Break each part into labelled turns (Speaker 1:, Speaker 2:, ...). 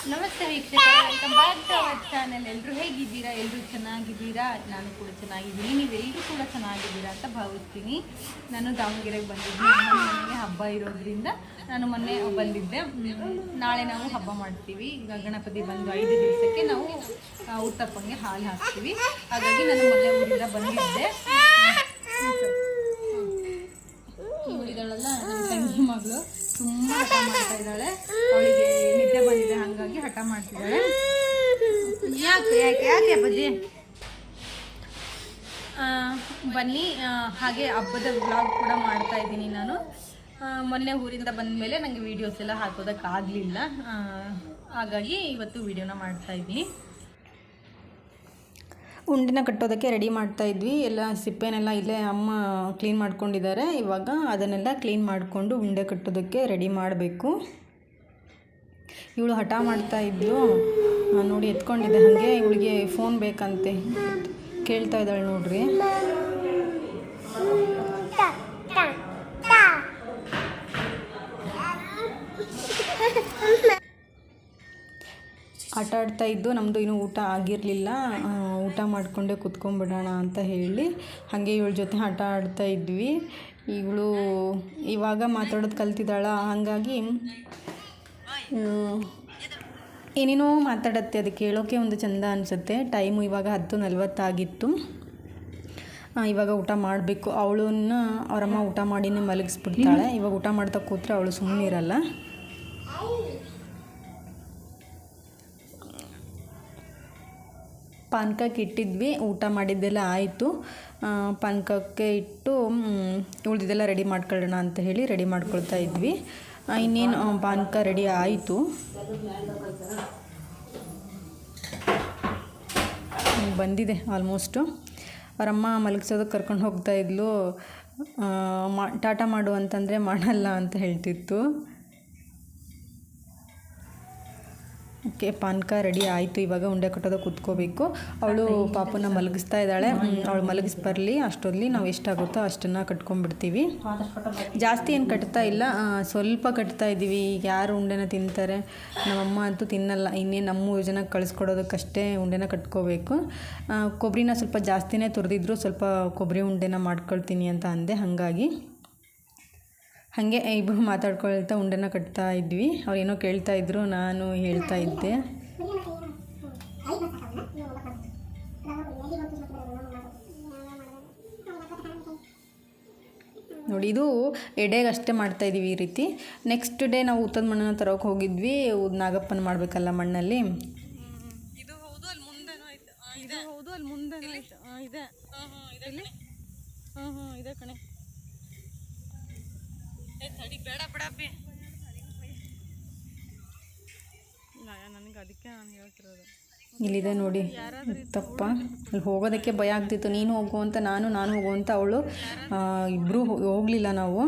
Speaker 1: ನಮಸ್ತೆ ವೀಕ್ಷಕರೇ, welcome back to our channel. ಎಲ್ಲರೂ ಹೇಗಿದ್ದೀರಾ? ಎಲ್ಲರೂ ಚೆನ್ನಾಗಿದ್ದೀರಾ? ನಾನು ಕೂಡ ಚೆನ್ನಾಗಿದ್ದೀನಿ. ನೀವೆಲ್ಲರೂ ಕೂಡ ಚೆನ್ನಾಗಿದ್ದೀರಾ ಅಂತ ಭಾವಿಸ್ತೀನಿ. ನಾನು ದಾವಣಗೆರೆಗೆ ಬಂದಿದ್ದೀನಿ. ಮನೆಗೆ ಹಬ್ಬ ಇರೋದ್ರಿಂದ ನಾನು ಮೊನ್ನೆ ಬಂದಿದ್ದೆ. ನಾಳೆ ನಾವು ಹಬ್ಬ ಮಾಡ್ತೀವಿ. ಈಗ ಗಣಪತಿ ಬಂದು 5 ದಿವಸಕ್ಕೆ ನಾವು ಉತ್ತಪ್ಪಂಗೆ ಹಾಲು ಹಾಕ್ತೀವಿ. ಹಾಗಾಗಿ ನಾನು ಮೊನ್ನೆ ಊರಿಂದ ಬಂದಿದ್ದೆ. ಊರಿದಳೆಲ್ಲ ನನ್ನ ತಂಗಿ ಮಗಳು ತುಂಬ ಹಠ ಮಾಡ್ತಾ ಇದ್ದಾಳೆ. ಅವಳಿಗೆ ನಿದ್ದೆ ಬಂದಿದೆ, ಹಾಗಾಗಿ ಹಠ ಮಾಡ್ತಿದ್ದಾಳೆ. ಯಾಕೆ ಯಾಕೆ ಯಾಕೆ ಅಪ್ಪಾಜಿ ಬನ್ನಿ. ಹಾಗೆ ಹಬ್ಬದ ವ್ಲಾಗ್ ಕೂಡ ಮಾಡ್ತಾ ಇದ್ದೀನಿ ನಾನು. ಮೊನ್ನೆ ಊರಿಂದ ಬಂದ ಮೇಲೆ ನನಗೆ ವೀಡಿಯೋಸ್ ಎಲ್ಲ ಹಾಕೋದಕ್ಕಾಗಲಿಲ್ಲ, ಹಾಗಾಗಿ ಇವತ್ತು ವೀಡಿಯೋನ ಮಾಡ್ತಾ ಇದ್ದೀನಿ. ಉಂಡಿನ ಕಟ್ಟೋದಕ್ಕೆ ರೆಡಿ ಮಾಡ್ತಾ ಇದ್ವಿ. ಎಲ್ಲ ಸಿಪ್ಪೆನೆಲ್ಲ ಇಲ್ಲೇ ಅಮ್ಮ ಕ್ಲೀನ್ ಮಾಡ್ಕೊಂಡಿದ್ದಾರೆ. ಇವಾಗ ಅದನ್ನೆಲ್ಲ ಕ್ಲೀನ್ ಮಾಡಿಕೊಂಡು ಉಂಡೆ ಕಟ್ಟೋದಕ್ಕೆ ರೆಡಿ ಮಾಡಬೇಕು. ಇವಳು ಹಠ ಮಾಡ್ತಾ ಇದ್ಲು ನೋಡಿ, ಎತ್ಕೊಂಡಿದ್ದೆ. ಹಾಗೆ ಇವಳಿಗೆ ಫೋನ್ ಬೇಕಂತೆ ಕೇಳ್ತಾ ಇದ್ದಾಳೆ ನೋಡ್ರಿ. ಆಟ ಆಡ್ತಾ ಇದ್ದು. ನಮ್ಮದು ಇನ್ನೂ ಊಟ ಆಗಿರಲಿಲ್ಲ. ಊಟ ಮಾಡಿಕೊಂಡೆ ಕೂತ್ಕೊಂಡ್ಬಿಡೋಣ ಅಂತ ಹೇಳಿ ಹಾಗೆ ಇವಳ ಜೊತೆ ಆಟ ಆಡ್ತಾ ಇದ್ವಿ. ಇವಳು ಇವಾಗ ಮಾತಾಡೋದು ಕಲ್ತಿದ್ದಾಳ, ಹಾಗಾಗಿ ಏನೇನೋ ಮಾತಾಡತ್ತೆ. ಅದು ಕೇಳೋಕ್ಕೆ ಒಂದು ಚೆಂದ ಅನಿಸುತ್ತೆ. ಟೈಮು ಇವಾಗ 10:40 ಆಗಿತ್ತು. ಇವಾಗ ಊಟ ಮಾಡಬೇಕು. ಅವಳನ್ನ ಅವರಮ್ಮ ಊಟ ಮಾಡಿನೇ ಮಲಗಿಸ್ಬಿಡ್ತಾಳೆ. ಇವಾಗ ಊಟ ಮಾಡ್ತಾ ಕೂತ್ರೆ ಅವಳು ಸುಮ್ಮನೆ ಇರಲ್ಲ. ಪಾನಕಕ್ಕೆ ಇಟ್ಟಿದ್ವಿ. ಊಟ ಮಾಡಿದ್ದೆಲ್ಲ ಆಯಿತು. ಪಾನಕಕ್ಕೆ ಇಟ್ಟು ಉಳಿದಿದ್ದೆಲ್ಲ ರೆಡಿ ಮಾಡ್ಕೊಳ್ಳೋಣ ಅಂತ ಹೇಳಿ ರೆಡಿ ಮಾಡ್ಕೊಳ್ತಾ ಇದ್ವಿ. ಇನ್ನೇನು ಪಾನಕ ರೆಡಿ ಆಯಿತು. ಬಂದಿದೆ ಆಲ್ಮೋಸ್ಟು. ಅವರಮ್ಮ ಮಲಗಿಸೋದಕ್ಕೆ ಕರ್ಕೊಂಡು ಹೋಗ್ತಾ ಇದ್ಲು. ಟಾಟಾ ಮಾಡು ಅಂತಂದರೆ ಮಾಡಲ್ಲ ಅಂತ ಹೇಳ್ತಿತ್ತು. ಓಕೆ, ಪಾನಕ ರೆಡಿ ಆಯಿತು. ಇವಾಗ ಉಂಡೆ ಕಟ್ಟೋದಕ್ಕೆ ಕೂತ್ಕೋಬೇಕು. ಅವಳು ಪಾಪನ ಮಲಗಿಸ್ತಾ ಇದ್ದಾಳೆ. ಅವಳು ಮಲಗಿಸಿ ಬರಲಿ, ಅಷ್ಟೊಲ್ಲಿ ನಾವು ಎಷ್ಟಾಗುತ್ತೋ ಅಷ್ಟನ್ನು ಕಟ್ಕೊಂಡ್ಬಿಡ್ತೀವಿ. ಜಾಸ್ತಿ ಏನು ಕಟ್ತಾ ಇಲ್ಲ, ಸ್ವಲ್ಪ ಕಟ್ತಾ ಇದ್ದೀವಿ. ಈಗ ಯಾರು ಉಂಡೆನ ತಿಂತಾರೆ? ನಮ್ಮಮ್ಮ ಅಂತೂ ತಿನ್ನಲ್ಲ. ಇನ್ನೇನು ನಮ್ಮ 3 ಜನಕ್ಕೆ ಕಳಿಸ್ಕೊಡೋದಕ್ಕಷ್ಟೇ ಉಂಡೆನ ಕಟ್ಕೋಬೇಕು. ಕೊಬ್ಬರಿನ ಸ್ವಲ್ಪ ಜಾಸ್ತಿನೇ ತುರಿದಿದ್ರು, ಸ್ವಲ್ಪ ಕೊಬ್ಬರಿ ಉಂಡೆನ ಮಾಡ್ಕೊಳ್ತೀನಿ ಅಂತ ಅಂದೆ. ಹಾಗೆ ಇಬ್ಬರು ಮಾತಾಡ್ಕೊಳ್ತಾ ಉಂಡೆನ ಕಟ್ತಾ ಇದ್ವಿ. ಅವ್ರೇನೋ ಕೇಳ್ತಾ ಇದ್ರು, ನಾನು ಹೇಳ್ತಾ ಇದ್ದೆ. ನೋಡಿ, ಇದು ಎಡೆಗೆ ಅಷ್ಟೇ ಮಾಡ್ತಾಯಿದ್ದೀವಿ ಈ ರೀತಿ. ನೆಕ್ಸ್ಟ್ ಡೇ ನಾವು ಉತ್ತದ ಮಣ್ಣನ್ನು ತರೋಕೆ ಹೋಗಿದ್ವಿ. ನಾಗಪ್ಪನ ಮಾಡಬೇಕಲ್ಲ ಮಣ್ಣಲ್ಲಿ. ಇದು ಹೌದು, ಅಲ್ಲಿ ಮುಂದೆನೋ ಐತೆ. ಇದು ಹೌದು, ಅಲ್ಲಿ ಮುಂದೆನೋ ಐತೆ. ಇದೆ ಇದೆ ಕಣೆ. ಬೇಡ ಬಿಡಪ್ಪಿ, ನನಗೆ ಅದಕ್ಕೆ ನಾನು ಹೇಳ್ತಿರೋದು. ಇಲ್ಲಿದೆ ನೋಡಿ ತಪ್ಪ. ಅಲ್ಲಿ ಹೋಗೋದಕ್ಕೆ ಭಯ ಆಗ್ತಿತ್ತು. ನೀನು ಹೋಗು ಅಂತ ನಾನು ಹೋಗು ಅಂತ ಅವಳು. ಇಬ್ಬರೂ ಹೋಗಲಿಲ್ಲ ನಾವು.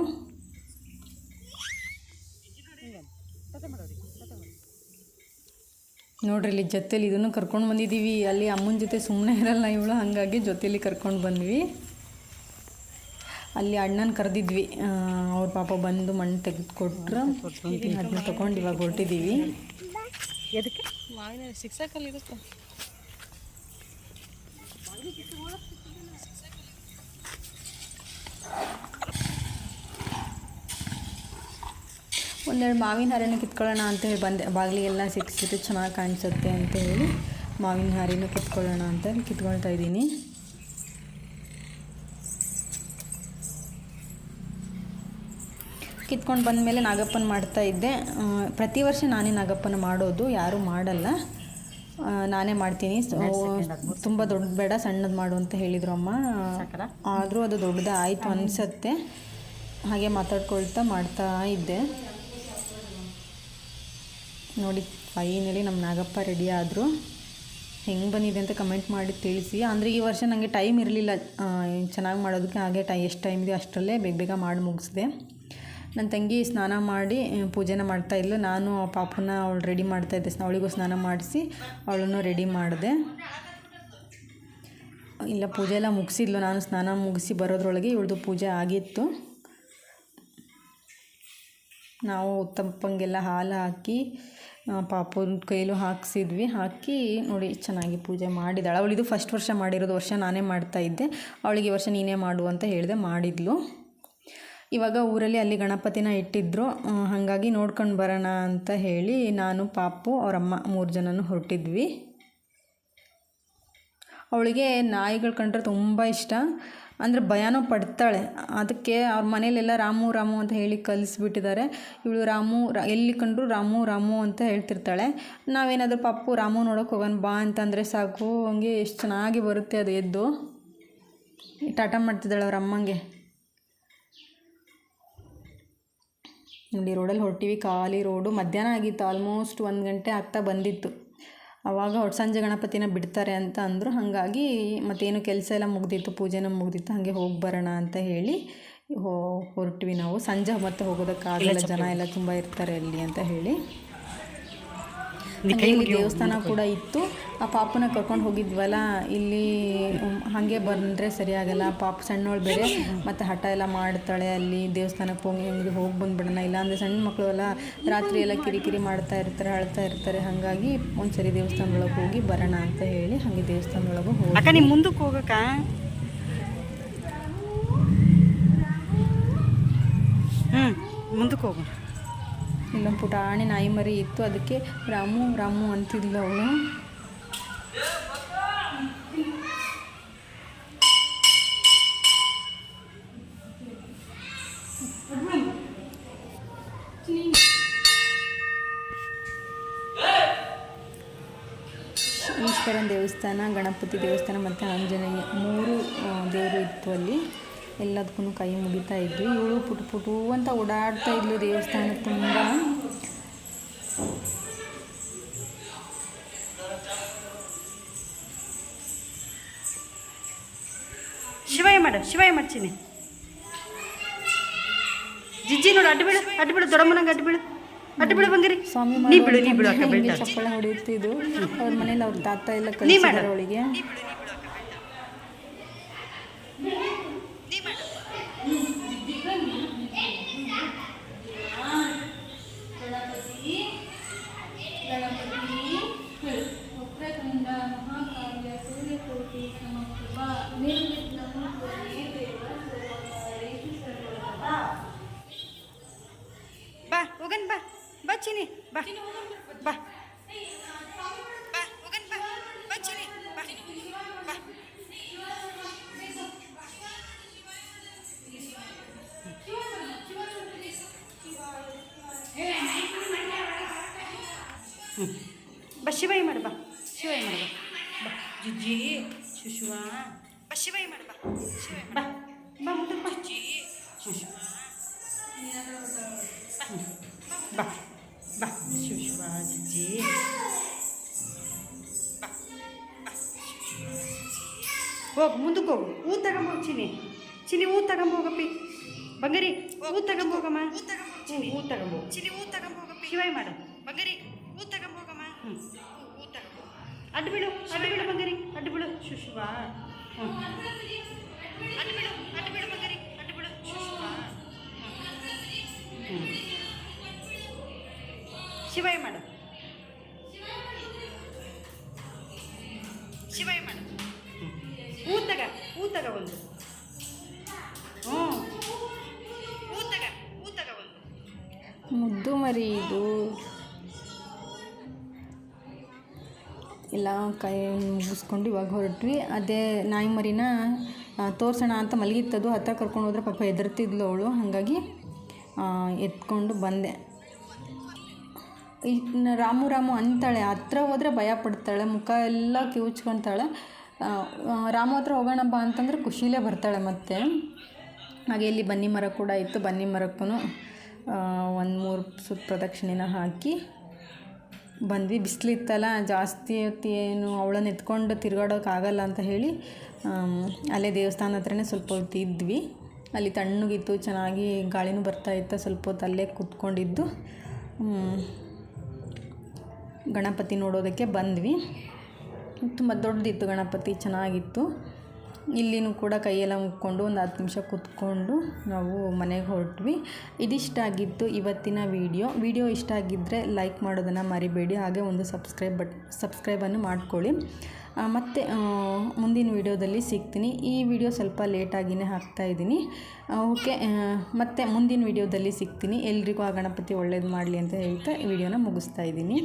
Speaker 1: ನೋಡ್ರಿ, ಇಲ್ಲಿ ಜೊತೇಲಿ ಇದನ್ನು ಕರ್ಕೊಂಡು ಬಂದಿದ್ದೀವಿ. ಅಲ್ಲಿ ಅಮ್ಮನ ಜೊತೆ ಸುಮ್ಮನೆ ಇರಲ್ಲ ಇವಳು, ಹಾಗಾಗಿ ಜೊತೇಲಿ ಕರ್ಕೊಂಡು ಬಂದ್ವಿ. ಅಲ್ಲಿ ಅಣ್ಣನ ಕರೆದಿದ್ವಿ. ಅವ್ರ ಪಾಪ ಬಂದು ಮಣ್ಣು ತೆಗೆದುಕೊಟ್ರು. ಅದನ್ನ ತೊಗೊಂಡು ಇವಾಗ ಹೊರಟಿದ್ದೀವಿ. ಎದಕ್ಕೆ ಮಾವಿನ ಸಿಕ್ಸಾಕಲ್ಲಿ ಇರುತ್ತೆ. ಒಂದೆರಡು ಮಾವಿನ ಹಾರಿನ ಕಿತ್ಕೊಳ್ಳೋಣ ಅಂತ ಹೇಳಿ ಬಂದೆ. ಬಾಗಿಲಿಗೆಲ್ಲ ಸಿಕ್ಕಿಸಿಟ್ಟು ಚೆನ್ನಾಗಿ ಕಾಣಿಸುತ್ತೆ ಅಂತ ಹೇಳಿ ಮಾವಿನ ಹಾರಿನ ಕಿತ್ಕೊಳ್ಳೋಣ ಅಂತ ಹೇಳಿ ಕಿತ್ಕೊಳ್ತಾ ಇದ್ದೀನಿ. ಕಿತ್ಕೊಂಡು ಬಂದಮೇಲೆ ನಾಗಪ್ಪನ ಮಾಡ್ತಾಯಿದ್ದೆ. ಪ್ರತಿ ವರ್ಷ ನಾನೇ ನಾಗಪ್ಪನ ಮಾಡೋದು, ಯಾರೂ ಮಾಡಲ್ಲ, ನಾನೇ ಮಾಡ್ತೀನಿ. ತುಂಬ ದೊಡ್ಡ ಬೇಡ, ಸಣ್ಣದು ಮಾಡು ಅಂತ ಹೇಳಿದರು ಅಮ್ಮ. ಆದರೂ ಅದು ದೊಡ್ಡದೇ ಆಯಿತು ಅನಿಸುತ್ತೆ. ಹಾಗೆ ಮಾತಾಡ್ಕೊಳ್ತಾ ಮಾಡ್ತಾ ಇದ್ದೆ. ನೋಡಿ, ಫೈನಲಿ ನಮ್ಮ ನಾಗಪ್ಪ ರೆಡಿ ಆದರು. ಹೆಂಗೆ ಬಂದಿದೆ ಅಂತ ಕಮೆಂಟ್ ಮಾಡಿ ತಿಳಿಸಿ. ಅಂದರೆ ಈ ವರ್ಷ ನನಗೆ ಟೈಮ್ ಇರಲಿಲ್ಲ ಚೆನ್ನಾಗಿ ಮಾಡೋದಕ್ಕೆ. ಹಾಗೆ ಎಷ್ಟು ಟೈಮ್ ಇದೆ ಅಷ್ಟರಲ್ಲೇ ಬೇಗ ಮಾಡಿ ಮುಗಿಸಿದೆ. ನನ್ನ ತಂಗಿ ಸ್ನಾನ ಮಾಡಿ ಪೂಜೆನ ಮಾಡ್ತಾಯಿದ್ಲು. ನಾನು ಪಾಪನ ಅವಳು ರೆಡಿ ಮಾಡ್ತಾಯಿದ್ದೆ. ಅವಳಿಗೂ ಸ್ನಾನ ಮಾಡಿಸಿ ಅವಳನ್ನು ರೆಡಿ ಮಾಡಿದೆ. ಇಲ್ಲ, ಪೂಜೆ ಎಲ್ಲ ಮುಗಿಸಿದ್ಲು. ನಾನು ಸ್ನಾನ ಮುಗಿಸಿ ಬರೋದ್ರೊಳಗೆ ಇವಳದು ಪೂಜೆ ಆಗಿತ್ತು. ನಾವು ಉತ್ತಪ್ಪಂಗೆಲ್ಲ ಹಾಲು ಹಾಕಿ ಪಾಪುನ ಕೈಲೂ ಹಾಕಿಸಿದ್ವಿ. ಹಾಕಿ ನೋಡಿ ಚೆನ್ನಾಗಿ ಪೂಜೆ ಮಾಡಿದಾಳೆ. ಅವಳಿದು ಫಸ್ಟ್ ವರ್ಷ ಮಾಡಿರೋದು, ವರ್ಷ ನಾನೇ ಮಾಡ್ತಾಯಿದ್ದೆ. ಅವಳಿಗೆ ಈ ವರ್ಷ ನೀನೇ ಮಾಡು ಅಂತ ಹೇಳಿದೆ, ಮಾಡಿದ್ಲು. ಇವಾಗ ಊರಲ್ಲಿ ಅಲ್ಲಿ ಗಣಪತಿನ ಇಟ್ಟಿದ್ರು, ಹಾಗಾಗಿ ನೋಡ್ಕೊಂಡು ಬರೋಣ ಅಂತ ಹೇಳಿ ನಾನು, ಪಾಪು, ಅವರಮ್ಮ 3 ಜನನೂ ಹೊರಟಿದ್ವಿ. ಅವಳಿಗೆ ನಾಯಿಗಳು ಕಂಡ್ರೆ ತುಂಬ ಇಷ್ಟ, ಅಂದರೆ ಭಯನೂ ಪಡ್ತಾಳೆ. ಅದಕ್ಕೆ ಅವ್ರ ಮನೇಲೆಲ್ಲ ರಾಮು ರಾಮು ಅಂತ ಹೇಳಿ ಕಲಿಸ್ಬಿಟ್ಟಿದ್ದಾರೆ. ಇವಳು ರಾಮು ಎಲ್ಲಿ ಕಂಡ್ರು ರಾಮು ರಾಮು ಅಂತ ಹೇಳ್ತಿರ್ತಾಳೆ. ನಾವೇನಾದರೂ ಪಾಪು ರಾಮು ನೋಡೋಕೆ ಹೋಗೋಣ ಬಾ ಅಂತಂದರೆ ಸಾಕು, ಹಂಗೆ ಎಷ್ಟು ಚೆನ್ನಾಗಿ ಬರುತ್ತೆ ಅದು ಎದ್ದು ಟಾಟಾ ಮಾಡ್ತಿದ್ದಾಳೆ ಅವ್ರ ಅಮ್ಮಂಗೆ. ನೋಡಿ ರೋಡಲ್ಲಿ ಹೊರಟಿವಿ, ಖಾಲಿ ರೋಡು. ಮಧ್ಯಾಹ್ನ ಆಗಿತ್ತು, ಆಲ್ಮೋಸ್ಟ್ 1 ಗಂಟೆ ಆಗ್ತಾ ಬಂದಿತ್ತು. ಆವಾಗ ಸಂಜೆ ಗಣಪತಿನ ಬಿಡ್ತಾರೆ ಅಂತ ಅಂದರು. ಹಾಗಾಗಿ ಮತ್ತೇನು ಕೆಲಸ ಎಲ್ಲ ಮುಗ್ದಿತ್ತು, ಪೂಜೆನೂ ಮುಗ್ದಿತ್ತು, ಹಾಗೆ ಹೋಗಿ ಬರೋಣ ಅಂತ ಹೇಳಿ ಹೊರಟ್ವಿ ನಾವು. ಸಂಜೆ ಮತ್ತೆ ಹೋಗೋದಕ್ಕಾಗಲ್ಲ, ಜನ ಎಲ್ಲ ತುಂಬ ಇರ್ತಾರೆ ಅಲ್ಲಿ ಅಂತ ಹೇಳಿ. ಇಲ್ಲಿ ದೇವಸ್ಥಾನ ಕೂಡ ಇತ್ತು. ಆ ಪಾಪುನ ಕರ್ಕೊಂಡು ಹೋಗಿದ್ವಲ್ಲ, ಇಲ್ಲಿ ಹಾಗೆ ಬಂದರೆ ಸರಿಯಾಗಲ್ಲ, ಪಾಪ ಸಣ್ಣವಳು ಬೇರೆ, ಮತ್ತು ಹಠ ಎಲ್ಲ ಮಾಡ್ತಾಳೆ. ಅಲ್ಲಿ ದೇವಸ್ಥಾನಕ್ಕೆ ಹೋಗಿ ಬಂದುಬಿಡೋಣ, ಇಲ್ಲಾಂದರೆ ಸಣ್ಣ ಮಕ್ಕಳು ಎಲ್ಲ ರಾತ್ರಿ ಎಲ್ಲ ಕಿರಿಕಿರಿ ಮಾಡ್ತಾ ಇರ್ತಾರೆ, ಅಳ್ತಾ ಇರ್ತಾರೆ. ಹಾಗಾಗಿ ಒಂದು ಸರಿ ದೇವಸ್ಥಾನದೊಳಗೆ ಹೋಗಿ ಬರೋಣ ಅಂತ ಹೇಳಿ ಹಾಗೆ ದೇವಸ್ಥಾನದೊಳಗೆ ಹೋಗಿ.
Speaker 2: ಅಕ್ಕ ನಿಮ್ಮ ಮುಂದಕ್ಕೆ ಹೋಗಕ್ಕ, ಮುಂದಕ್ಕೆ ಹೋಗು.
Speaker 1: ಇಲ್ಲೊಂದು ಪುಟಾಣಿ ನಾಯಿ ಮರಿ ಇತ್ತು, ಅದಕ್ಕೆ ರಾಮು ರಾಮು ಅಂತಿದ್ಲು ಅವಳು. ಈಶ್ವರನ ದೇವಸ್ಥಾನ, ಗಣಪತಿ ದೇವಸ್ಥಾನ ಮತ್ತು ಆಂಜನೇಯ 3 ದೇವರು ಇತ್ತು ಅಲ್ಲಿ. ಎಲ್ಲದಕ್ಕೂ ಕೈ ಮುಗಿತಾ ಇದ್ವಿ. ಇವಳು ಪುಟು ಪುಟು ಅಂತ ಓಡಾಡ್ತಾ ಇದ್ಲು ದೇವಸ್ಥಾನ ತುಂಬ.
Speaker 2: ಶಿವಾಯ ಮಾಡ್ತೀನಿ. ಜಿಜ್ಜಿ ನೋಡು, ಅಡ್ಡು ಬಿಡು ದೊಡ್ಡಮ್ಮನಂಗೆ ಅಡ್ಡು ಬಿಡು ಬಂಗಿರಿ.
Speaker 1: ಸ್ವಾಮಿ
Speaker 2: ನೀ ಬಿಡು ಅಕ್ಕ, ಬೆಳ್ತಾ
Speaker 1: ಚಪ್ಪಳ ಹೊಡೆಯುತ್ತಿದ್ದು. ಅವ್ರ ಮನೇಲಿ ಅವ್ರ ತಾತ ಎಲ್ಲ ಕಲಿಸಿದ್ದಾರೆ ಅವಳಿಗೆ.
Speaker 2: ಬಾ ಹೋಗನ್, ಬಾ ಚಿನಿ, ಬಾ ಬಾ ಹೋಗನ್, ಬಾ ಚಿನಿ, ಬಾ. ಬಾ ಶಿವಾಯ ಮಾಡು, ಬಾ ಜಿಜ್ಜಿ ಶುಶುವ, ಬಾ ಶಿವಾಯ ಮಾಡು, ಬಾ ಮುಂದೆ ಬಾ ಶುಶು, ಬಾ ಶುಶುವ ಜಿಜ್ಜಿ, ಹೋಗು ಮುಂದಕ್ಕೆ ಹೋಗು. ಹೂ ತಗೊಂಬೋಗು ಚಿನಿ ಹೂ ತಗೊಂಬೋಗಪ್ಪಿ ಬಂಗಾರಿ, ಹೂ ತಗೊಂಬೋಗಮ್ಮ, ಹೂ ತಗೊಂಬೋಗು ಚಿನಿ, ಶಿವಾಯ ಮಾಡು ಬಂಗಾರಿ, ಹೂ ತಗೊಂಬೋಗಮ್ಮ. ಹೂ ತಗೊಂಬೋ, ಅಡ್ಡು ಬಿಡು ಬಂಗಾರಿ, ಅಡ್ಡು ಬಿಡು ಶುಶುವ, ಅಡ್ಡು ಬಿಡು ಬಂಗಾರಿ, ಅಡ್ಡು ಬಿಡು ಶುಶುವ. ಶಿವಾಯ ಮಾಡು ಹೂ ತಗ ಒಂದು, ಹೂ ತಗ ಒಂದು.
Speaker 1: ಮುದ್ದು ಮರಿ ಇದು. ಎಲ್ಲ ಕೈ ಮುಗಿಸ್ಕೊಂಡು ಇವಾಗ ಹೊರಟ್ವಿ. ಅದೇ ನಾಯಿ ಮರಿನ ತೋರ್ಸೋಣ ಅಂತ ಮಲಗಿತ್ತದು. ಹತ್ರ ಕರ್ಕೊಂಡು ಹೋದ್ರೆ ಪಾಪ ಹೆದರ್ತಿದ್ಲು ಅವಳು, ಹಾಗಾಗಿ ಎತ್ಕೊಂಡು ಬಂದೆ. ರಾಮು ರಾಮು ಅಂತಾಳೆ, ಹತ್ರ ಹೋದರೆ ಭಯ ಪಡ್ತಾಳೆ, ಮುಖ ಎಲ್ಲ ಕಿವುಚ್ಕೊತಾಳೆ. ರಾಮು ಹತ್ರ ಹೋಗೋಣ ಬಾ ಅಂತಂದರೆ ಖುಷಿಲೇ ಬರ್ತಾಳೆ. ಮತ್ತೆ ಹಾಗೆ ಇಲ್ಲಿ ಬನ್ನಿ ಮರ ಕೂಡ ಇತ್ತು. ಬನ್ನಿ ಮರಕ್ಕೂ 1-3 ಸುತ್ತು ಪ್ರದಕ್ಷಿಣೆನ ಹಾಕಿ ಬಂದ್ವಿ. ಬಿಸಿಲಿತ್ತಲ್ಲ ಜಾಸ್ತಿ ಹೊತ್ತು, ಏನು ಅವಳನ್ನು ಎತ್ಕೊಂಡು ತಿರುಗಾಡೋಕ್ಕಾಗಲ್ಲ ಅಂತ ಹೇಳಿ ಅಲ್ಲೇ ದೇವಸ್ಥಾನ ಹತ್ರನೇ ಸ್ವಲ್ಪ ಹೊತ್ತು ಇದ್ವಿ. ಅಲ್ಲಿ ತಣ್ಣಗಿತ್ತು, ಚೆನ್ನಾಗಿ ಗಾಳಿನೂ ಬರ್ತಾಯಿತ್ತು. ಸ್ವಲ್ಪ ಹೊತ್ತು ಅಲ್ಲೇ ಕೂತ್ಕೊಂಡಿದ್ದು ಗಣಪತಿ ನೋಡೋದಕ್ಕೆ ಬಂದ್ವಿ. ತುಂಬ ದೊಡ್ಡದಿತ್ತು ಗಣಪತಿ, ಚೆನ್ನಾಗಿತ್ತು. ಇಲ್ಲಿನೂ ಕೂಡ ಕೈಯೆಲ್ಲ ಮುಕ್ಕೊಂಡು ಒಂದು 10 ನಿಮಿಷ ಕೂತ್ಕೊಂಡು ನಾವು ಮನೆಗೆ ಹೊರಟ್ವಿ. ಇದಿಷ್ಟ ಆಗಿತ್ತು ಇವತ್ತಿನ ವಿಡಿಯೋ ಇಷ್ಟ ಆಗಿದ್ದರೆ ಲೈಕ್ ಮಾಡೋದನ್ನು ಮರಿಬೇಡಿ. ಹಾಗೆ ಒಂದು ಸಬ್ಸ್ಕ್ರೈಬನ್ನು ಮಾಡ್ಕೊಳ್ಳಿ. ಮತ್ತು ಮುಂದಿನ ವಿಡಿಯೋದಲ್ಲಿ ಸಿಗ್ತೀನಿ. ಈ ವಿಡಿಯೋ ಸ್ವಲ್ಪ ಲೇಟಾಗಿಯೇ ಹಾಕ್ತಾಯಿದ್ದೀನಿ. ಓಕೆ, ಮತ್ತು ಮುಂದಿನ ವಿಡಿಯೋದಲ್ಲಿ ಸಿಗ್ತೀನಿ. ಎಲ್ರಿಗೂ ಆ ಗಣಪತಿ ಒಳ್ಳೇದು ಮಾಡಲಿ ಅಂತ ಹೇಳ್ತಾ ಈ ವಿಡಿಯೋನ ಮುಗಿಸ್ತಾ ಇದ್ದೀನಿ.